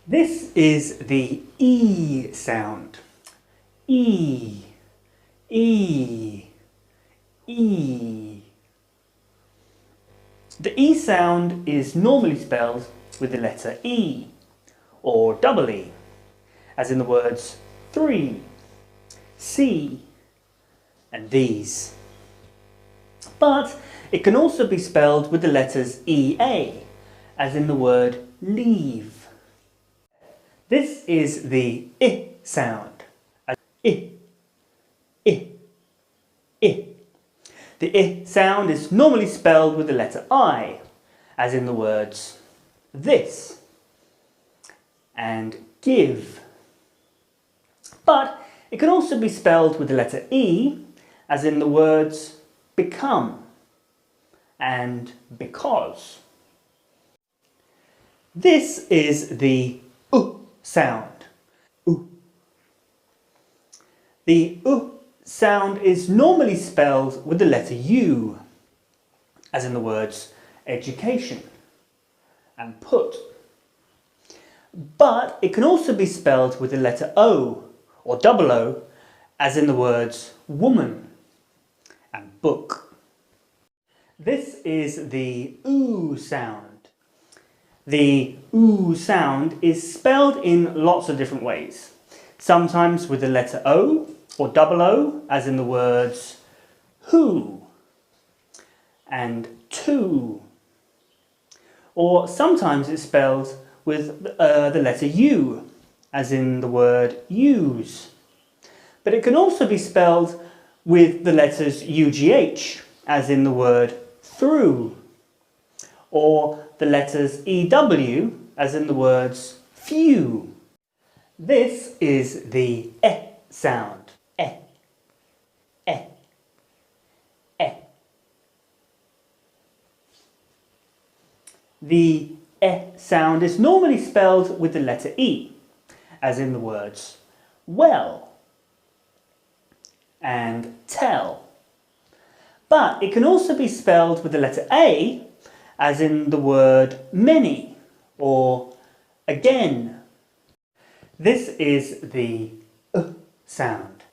This is the E sound. E, E, E. The E sound is normally spelled with the letter E or double E, as in the words three, see, and these. But it can also be spelled with the letters EA, as in the word leave. This is the I sound. I, I, I. The I sound is normally spelled with the letter I, as in the words this and give. But it can also be spelled with the letter E, as in the words become and because. This is the sound. The sound is normally spelled with the letter U, as in the words education and put. But it can also be spelled with the letter O or double O, as in the words woman and book. This is the OO sound. The OO sound is spelled in lots of different ways. Sometimes with the letter O or double O, as in the words who and to. Or sometimes it's spelled with the letter U, as in the word use. But it can also be spelled with the letters UGH, as in the word through. Or the letters EW, as in the words few. This is the E sound. E, E, E. The E sound is normally spelled with the letter E, as in the words well and tell. But it can also be spelled with the letter A, as in the word many or again. This is the sound.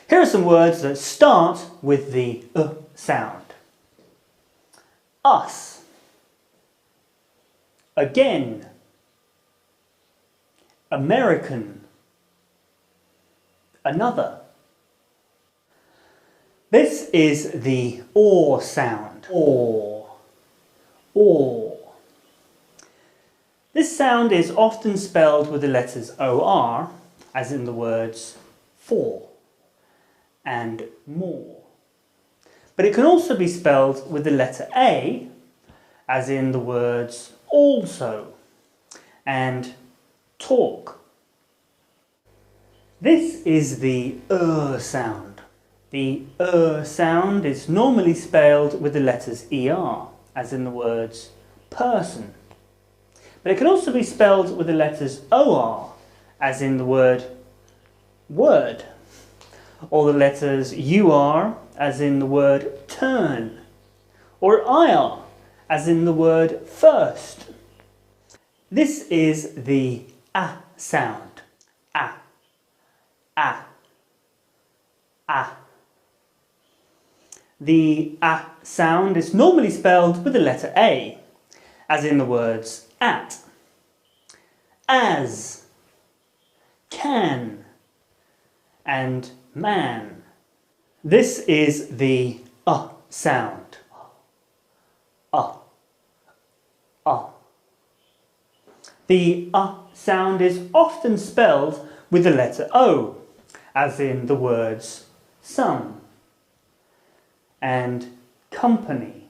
Here are some words that start with the sound. Us, again, American, another. This is the OR sound. Or. This sound is often spelled with the letters OR, as in the words for and more. But it can also be spelled with the letter A, as in the words also and talk. This is the sound. The sound is normally spelled with the letters ER, as in the words person. But it can also be spelled with the letters OR, as in the word word. Or the letters UR, as in the word turn. Or IR, as in the word first. This is the A sound. A, A, A. The A sound is normally spelled with the letter A, as in the words at, as, can, and man. This is the sound. The sound is often spelled with the letter O, as in the words some and company.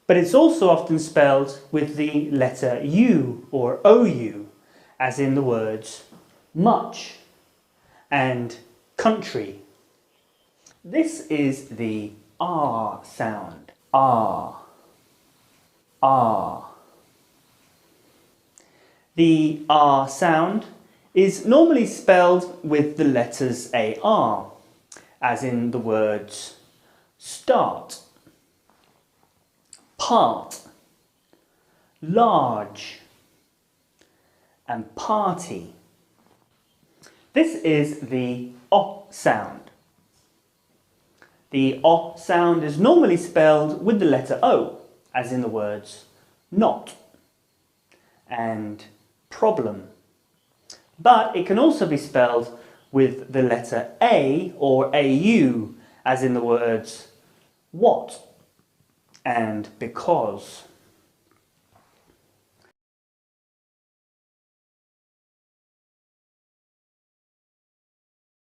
But it's also often spelled with the letter U or OU, as in the words much and country. This is the R sound. R. The R sound is normally spelled with the letters AR, as in the words start part, large, and party. This is the O sound. The O sound is normally spelled with the letter O, as in the words not and problem. But it can also be spelled with the letter A or AU, as in the words what and because.